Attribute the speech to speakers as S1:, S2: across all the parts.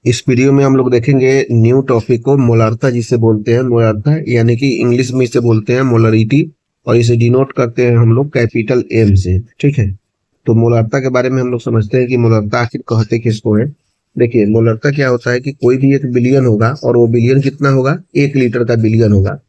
S1: इस वीडियो में हम लोग देखेंगे न्यू टॉपिक को मोलार्था जिसे बोलते हैं मोलार्था यानी कि इंग्लिश में इसे बोलते हैं मोलरिटी। और इसे डिनोट करते हैं हम लोग कैपिटल एम से। ठीक है। तो मोलार्था के बारे में हम लोग समझते हैं कि मोलार्था आखिर कहते किसको है। देखिए मोलार्था क्या होता है कि कोई भी एक बिलियन होगा और वो बिलियन कितना होगा, 1 लीटर का बिलियन होगा।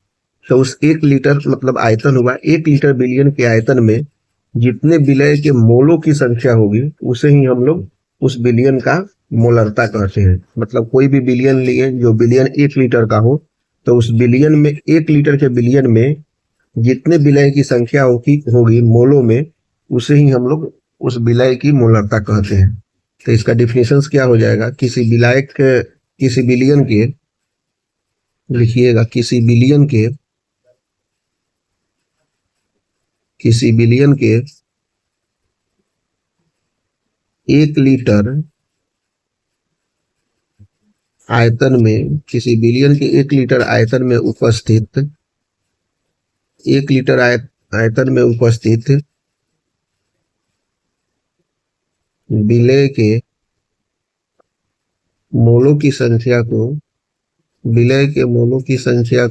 S1: तो उस 1 लीटर मतलब आयतन हुआ, 1 लीटर बिलियन के आयतन में जितने विलय के मोलों की संख्या होगी उसे ही हम लोग उस बिलियन का मोलरता कहते हैं। मतलब कोई भी बिलियन लिए जो बिलियन 1 लीटर का हो, तो उस बिलियन में 1 लीटर के बिलियन में जितने विलय की संख्या होगी होगी मोलों में, उसे ही हम लोग उस विलय की मोलरता कहते हैं। तो इसका डिफिनेशन क्या हो जाएगा, किसी बिलियन के, लिखिएगा, किसी बिलियन के 1 लीटर आयतन में, किसी बिलियन के 1 लीटर आयतन में उपस्थित, 1 लीटर आयतन में उपस्थित विलय के मोलों की संख्या को, विलय के मोलों की संख्या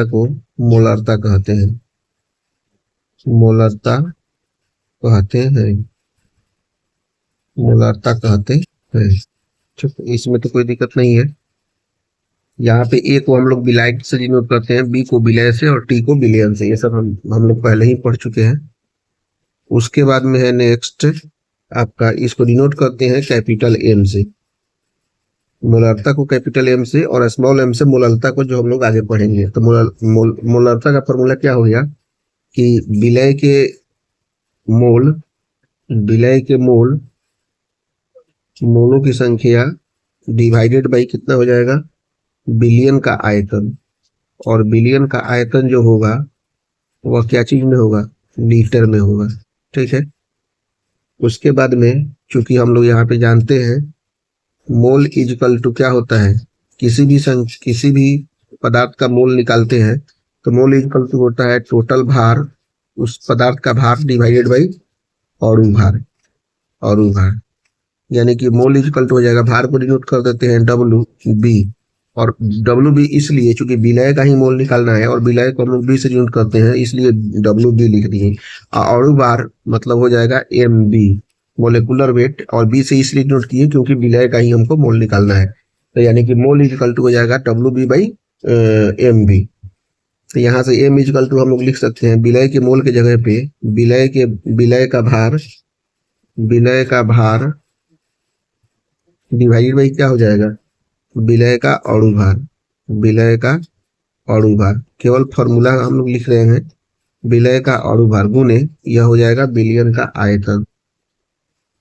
S1: को मोलरता कहते हैं। मोलरता कहते हैं, मोलरता कहते हैं। ठीक, इसमें तो कोई दिक्कत नहीं है। यहाँ पे ए को हम लोग विलायक से डिनोट करते हैं, बी को विलय से और टी को बिलियन से। ये सब हम लोग पहले ही पढ़ चुके हैं। उसके बाद में है नेक्स्ट आपका, इसको डिनोट करते हैं कैपिटल एम से। मोलरता को कैपिटल एम से और स्मॉल एम से मोलरता को जो हम लोग आगे पढ़ेंगे। तो मोलरता का फॉर्मूला क्या हो गया कि विलय के मोल, विलय के मोलों की संख्या डिवाइडेड बाई कितना हो जाएगा, बिलियन का आयतन। और बिलियन का आयतन जो होगा वह क्या चीज में होगा, लीटर में होगा। ठीक है। उसके बाद में चूंकि हम लोग यहाँ पे जानते हैं मोल इजकल टू क्या होता है, किसी भी पदार्थ का मोल निकालते हैं तो मोल इजकल टू होता है टोटल भार, उस पदार्थ का भार डिवाइडेड बाई अणु भार। अणु भार यानी कि मोल इजकल टू हो जाएगा, भार को डिनोट कर देते हैं डब्ल्यू बी। और डब्ल्यू बी इसलिए चूंकि विलय का ही मोल निकालना है और विलय को हम लोग बी से डिनोट करते हैं, इसलिए डब्ल्यू बी लिख दिए। अणु भार मतलब हो जाएगा एम बी, मोलिकुलर वेट। और बी से इसलिए डिनोट किए क्योंकि विलय का ही हमको मोल निकालना है। तो यानी कि मोल इजकल टू हो जाएगा W B by M B. तो यहाँ से एम इजकल टू हम लोग लिख सकते हैं विलय के मोल के जगह पे विलय का भार डिवाइडेड बाई क्या हो जाएगा, विलय का अणु भार। विलय का अणु भार केवल फॉर्मूला हम लोग लिख रहे हैं, विलय का अणु भार गुने यह हो जाएगा बिलियन का आयतन।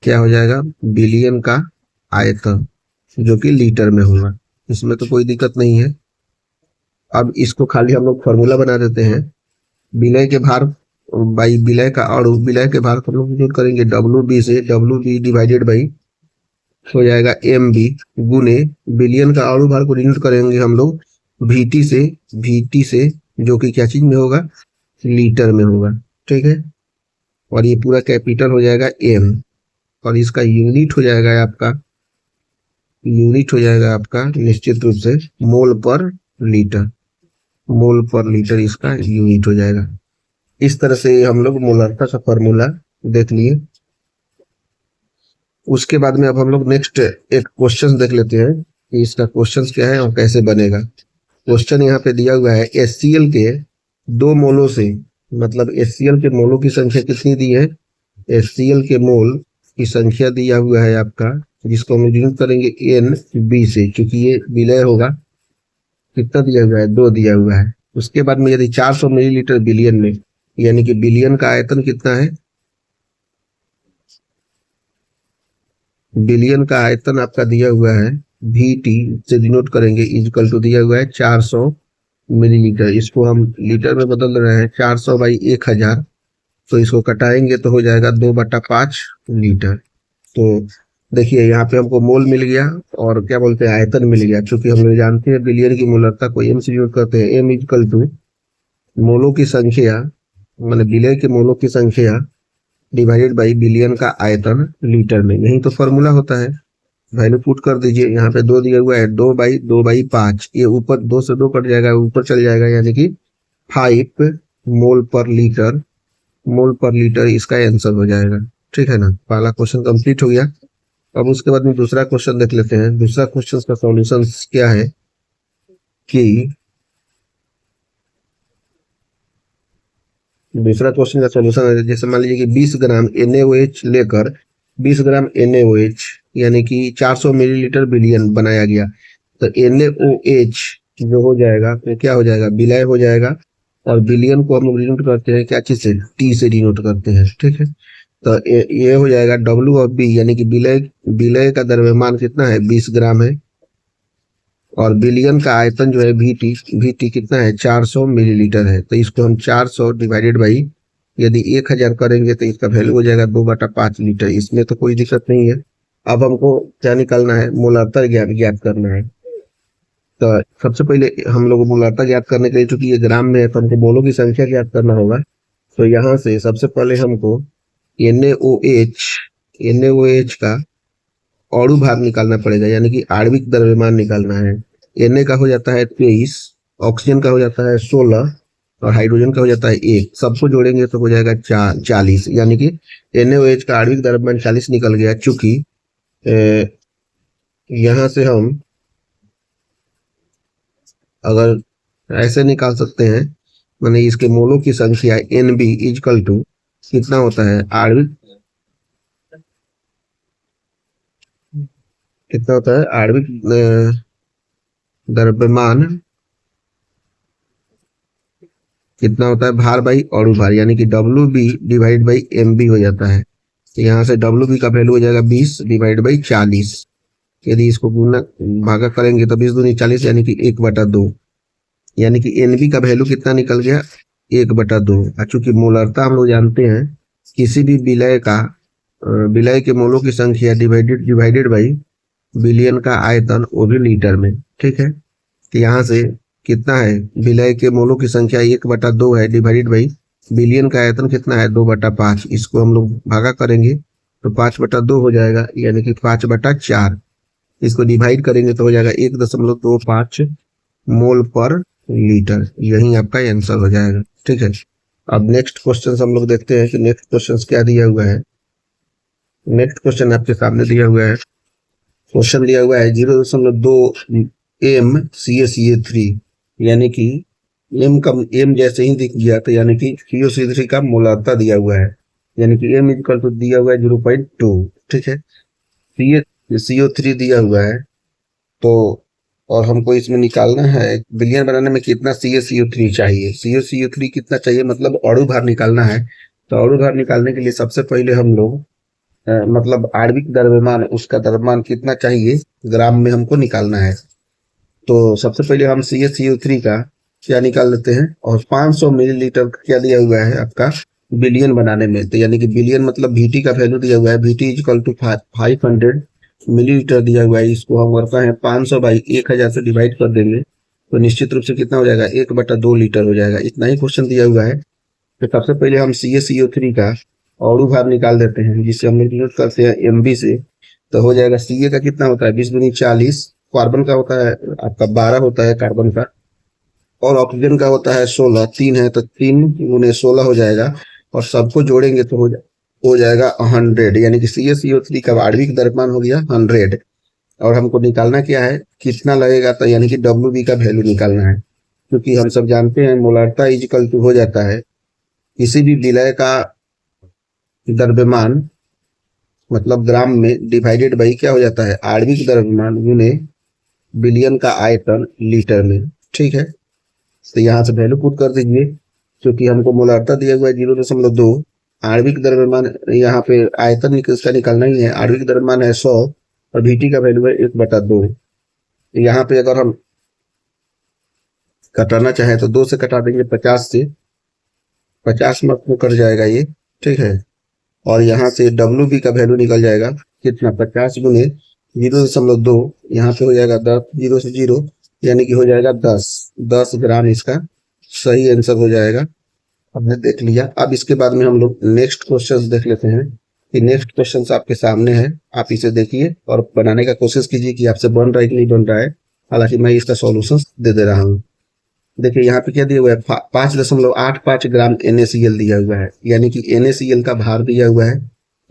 S1: क्या हो जाएगा, बिलियन का आयतन, जो कि लीटर में होगा। इसमें तो कोई दिक्कत नहीं है। अब इसको खाली हम लोग फॉर्मूला बना देते हैं, विलय के भार बाई विलय का अणु। विलय के भार को हम लोग यूज करेंगे डब्ल्यू बी से, डब्ल्यू बी डिवाइडेड बाई हो जाएगा एम बी गुने बिलियन का अणु भार को डिनोट करेंगे हम लोग वीटी से, जो कि क्या चीज में होगा, लीटर में होगा। ठीक है। और ये पूरा कैपिटल हो जाएगा एम, और इसका यूनिट हो जाएगा आपका निश्चित रूप से मोल पर लीटर। मोल पर लीटर इसका यूनिट हो जाएगा। इस तरह से हम लोग मोलरता का फॉर्मूला देख लिए। उसके बाद में अब हम लोग नेक्स्ट एक क्वेश्चन देख लेते हैं कि इसका क्वेश्चन क्या है और कैसे बनेगा। क्वेश्चन यहाँ पे दिया हुआ है, HCl के 2 मोलों से, मतलब HCl के मोलों की संख्या कितनी दी है, HCl के मोल की संख्या दिया हुआ है आपका, जिसको हम डिनोट करेंगे एन बी से, क्योंकि ये विलय होगा। कितना दिया हुआ है, 2 दिया हुआ है। उसके बाद में यदि 400 मिलीलीटर बिलियन में, यानी कि बिलियन का आयतन कितना है, बिलियन का आयतन आपका दिया हुआ है वी टी से डिनोट करेंगे, इजकल टू दिया हुआ है 400 मिलीलीटर। इसको हम लीटर में बदल रहे हैं, 400 बाई 1000। तो इसको कटाएंगे तो हो जाएगा 2/5 लीटर। तो देखिए यहाँ पे हमको मोल मिल गया और क्या बोलते हैं आयतन मिल गया। चूंकि हम लोग जानते हैं बिलियन की मोलरता को एम से डिनोट करते हैं, एम इजकल टू मोलों की संख्या, मतलब विलय के मोलों की संख्या डिवाइडेड बाई बिलियन का आयतन लीटर में। यही तो फॉर्मूला होता है। वैल्यू पुट कर दीजिए। यहाँ पे 2 दिया हुआ है, 2/2/5, ये ऊपर 2 से 2 कट जाएगा, ऊपर चल जाएगा, यानी कि 5 मोल पर लीटर इसका आंसर हो जाएगा। ठीक है ना, पहला क्वेश्चन कंप्लीट हो गया। अब उसके बाद में दूसरा क्वेश्चन देख लेते हैं। दूसरा क्वेश्चन का सॉल्यूशन क्या है कि दूसरा क्वेश्चन का सॉल्यूशन है, जैसे मान लीजिए कि 20 ग्राम NaOH लेकर 20 ग्राम NaOH यानी कि 400 मिलीलीटर बिलियन बनाया गया। तो NaOH जो हो जाएगा तो क्या हो जाएगा, विलय हो जाएगा। और बिलियन को हम लोग डिनोट करते हैं क्या चीज से, टी से डिनोट करते हैं। ठीक है, तो ये हो जाएगा W/B, यानी कि विलय विलय का द्रव्यमान कितना है, 20 ग्राम है। और बिलियन का आयतन जो है VT कितना है, 400 मिलीलीटर है। तो इसको हम 400 डिवाइडेड बाई यदि 1000 करेंगे तो इसका वैल्यू हो जाएगा 2/5 लीटर। इसमें तो कोई दिक्कत नहीं है। अब हमको क्या निकालना है, मोलार्ता ज्ञात करना है। तो सबसे पहले हम लोग मोलार्ता ज्ञात करने के लिए, चूंकि ये ग्राम में है तो हमको मोलों की संख्या ज्ञात करना होगा। तो यहाँ से सबसे पहले हमको NaOH का औरु भार निकालना पड़ेगा, यानी कि आणविक द्रव्यमान निकालना है। Na का हो जाता है 23, ऑक्सीजन का हो जाता है 16 और हाइड्रोजन का हो जाता है 1। सबको जोड़ेंगे तो हो जाएगा 40, यानी कि NaOH का आणविक द्रव्यमान 40 निकल गया। चूंकि यहाँ से हम अगर ऐसे निकाल सकते हैं, माने इसके मोलों की संख्या NB इजकल टू कितना होता है, आणविक कितना होता है, आणविक द्रव्यमान कितना होता है, भार बाई औरु भार, यानी कि WB डिवाइड बाई MB हो जाता है। तो यहाँ से WB का वैल्यू हो जाएगा 20 डिवाइड बाई 40। यदि इसको गुना भागा करेंगे तो 20 दूनी 40, यानी कि 1/2, यानी कि NB का वैल्यू कितना निकल गया, 1/2। चूंकि मोलरता हम लोग जानते हैं, किसी भी विलय के मोलों की संख्या डिवाइडेड बाई बिलियन का आयतन, वो भी लीटर में। ठीक है, तो यहाँ से कितना है, विलय के मोलों की संख्या 1/2 है, डिवाइडेड बाई बिलियन का आयतन कितना है, 2/5। इसको हम लोग भागा करेंगे तो 5/2 हो जाएगा, यानी कि 5/4। इसको डिवाइड करेंगे तो हो जाएगा 1.25 मोल पर लीटर। यही आपका आंसर हो जाएगा। ठीक है, अब नेक्स्ट क्वेश्चन हम लोग देखते हैं कि नेक्स्ट क्वेश्चन क्या दिया हुआ है। नेक्स्ट क्वेश्चन आपके सामने दिया हुआ है। क्वेश्चन दिया हुआ है 0.2 MCaCO3, यानी कि एम जैसे ही दिख गया तो यानी कि CO3 का मोलार्ता दिया हुआ है, यानी कि M इक्वल टू दिया हुआ है 0.2। ठीक है, CO3 दिया हुआ है, तो और हमको इसमें निकालना है बिलियन बनाने में कितना CaCO3 चाहिए। CO3 कितना चाहिए, मतलब अणु भार निकालना है। तो अणु भार निकालने के लिए सबसे पहले हम लोग मतलब आणविक द्रव्यमान, उसका द्रव्यमान कितना चाहिए ग्राम में हमको निकालना है। तो सबसे पहले हम CaCO3 का क्या निकाल लेते हैं, और 500 मिलीलीटर क्या दिया हुआ है आपका बिलियन बनाने में। तो यानी कि बिलियन मतलब VT का वैल्यू दिया हुआ है, VT इक्वल टू 500 मिलीलीटर दिया हुआ है। इसको हम करते हैं 500 बाई 1000 से डिवाइड कर देंगे तो निश्चित रूप से कितना हो जाएगा, 1/2 लीटर हो जाएगा। इतना ही क्वेश्चन दिया हुआ है। तो सबसे पहले हम CaCO3 का औरु भार निकाल देते हैं, जिससे हम लोग डिनोट करते हैं MB से। तो हो जाएगा Ca का कितना होता है, 20 दूनी 40, कार्बन का होता है आपका 12 होता है कार्बन का, और ऑक्सीजन का होता है 16, 3 है तो 3 गुने 16 हो जाएगा। और सबको जोड़ेंगे तो हो जाएगा 100, यानी कि CaCO3 का आणविक द्रव्यमान हो गया 100। और हमको निकालना क्या है, कितना लगेगा, तो यानी कि WB का वैल्यू निकालना है। क्योंकि हम सब जानते हैं मोलार्ता इक्वल टू हो जाता है किसी भी विलय का द्रव्यमान, मतलब ग्राम में, डिवाइडेड बाई क्या हो जाता है, आणविक द्रव्यमान गुने बिलियन का आयतन लीटर में। ठीक है, तो यहाँ से वैल्यू पुट कर दीजिए। क्योंकि हमको मोलार्ता दिया हुआ है 0.2, आणविक द्रव्यमान यहाँ पे आयतन इसका निकालना ही है। आणविक द्रव्यमान है 100 और VT का वैल्यू है 1/2। यहाँ पे अगर हम कटाना चाहे तो 2 से कटा देंगे, 50 से 50 में कट जाएगा ये। ठीक है, और यहाँ से WB का वैल्यू निकल जाएगा कितना, 50 गुने 0.2, यहाँ पे हो जाएगा 10, 0 से 0, यानी कि हो जाएगा 10 ग्राम। इसका सही आंसर हो जाएगा, हमने देख लिया। अब इसके बाद में हम लोग नेक्स्ट क्वेश्चन देख लेते हैं कि नेक्स्ट क्वेश्चन आपके सामने है, आप इसे देखिए और बनाने का कोशिश कीजिए कि आपसे बन रहा है कि नहीं बन रहा है। हालांकि मैं इसका सॉल्यूशन दे दे रहा हूँ। देखिए यहाँ पे क्या दिया हुआ है, 5.85 ग्राम NaCl दिया हुआ है, यानी कि NaCl का भार दिया हुआ है।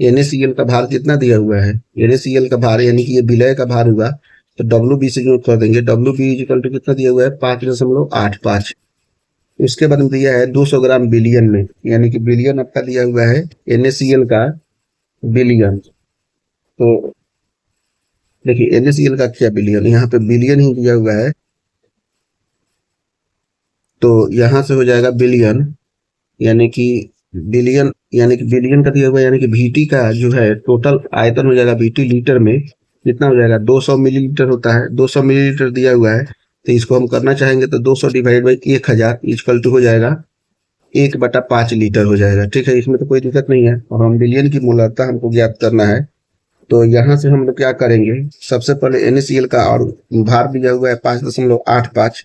S1: NaCl का भार कितना दिया हुआ है, NaCl का भार यानी कि ये विलय का भार हुआ, तो WB से यूज कर देंगे। WB इक्वल टू कितना दिया हुआ है, 5.85। उसके बाद में दिया है 200 ग्राम बिलियन में, यानी कि बिलियन आपका दिया हुआ है NaCl का बिलियन। तो देखिए NaCl का क्या बिलियन, यहाँ पे बिलियन ही दिया हुआ है, तो यहाँ से हो जाएगा बिलियन, यानी कि बिलियन का दिया हुआ है, यानी कि VT का जो है टोटल आयतन हो जाएगा VT लीटर में कितना हो जाएगा, 200 मिलीलीटर होता है। 200 मिलीलीटर दिया हुआ है, तो इसको हम करना चाहेंगे तो 200 डिवाइड बाई 1000 इक्वल टू हो जाएगा 1/5 लीटर हो जाएगा। ठीक है, इसमें तो कोई दिक्कत नहीं है। और हम बिलियन की मोलरता हमको ज्ञात करना है, तो यहाँ से हम लोग क्या करेंगे, सबसे पहले NaCl का और भार दिया हुआ है 5.85।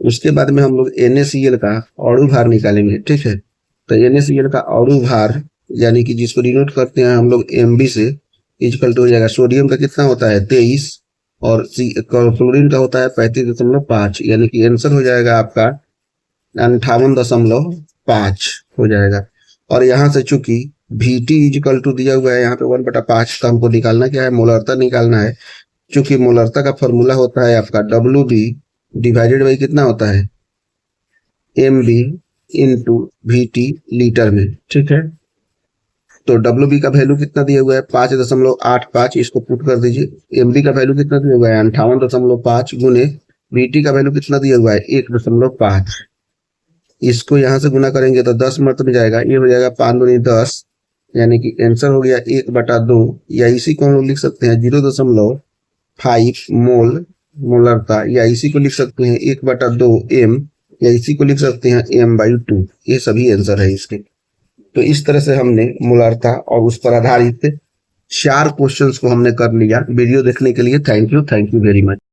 S1: उसके बाद में हम लोग NaCl का अणु भार निकालेंगे। ठीक है, तो NaCl का अणु भार यानी कि जिसको डिनोट करते हैं हम लोग MB से, इक्वल टू हो जाएगा, सोडियम का कितना होता है 23 और क्लोरीन का होता है 35.5, यानी कि आंसर हो जाएगा आपका 58.5 हो जाएगा। और यहाँ से चूंकि VT इक्वल टू दिया हुआ है यहाँ पे 1/5, तो हमको निकालना क्या है, मोलरता निकालना है। चूंकि मोलरता का फॉर्मूला होता है आपका WB डिवाइडेड बाई कितना होता है, MB इंटू VT लीटर में। ठीक है, तो WB का वैल्यू कितना दिया हुआ है 5.85, इसको पुट कर दीजिए। MB का वैल्यू कितना दिया हुआ है 58.5 गुने VT का वैल्यू कितना दिया हुआ है 1.5। इसको यहाँ से गुना करेंगे तो 10 मर्त में जाएगा, ये हो जाएगा 5 दूनी 10, यानी कि आंसर हो गया 1/2, या इसी को हम लोग लिख सकते हैं 0.5 मोल मोलरता, या इसी को लिख सकते हैं 1/2 M, या इसी को लिख सकते हैं M/2। ये सभी आंसर है इसके। तो इस तरह से हमने मोलरता और उस पर आधारित 4 क्वेश्चंस को हमने कर लिया। वीडियो देखने के लिए थैंक यू वेरी मच।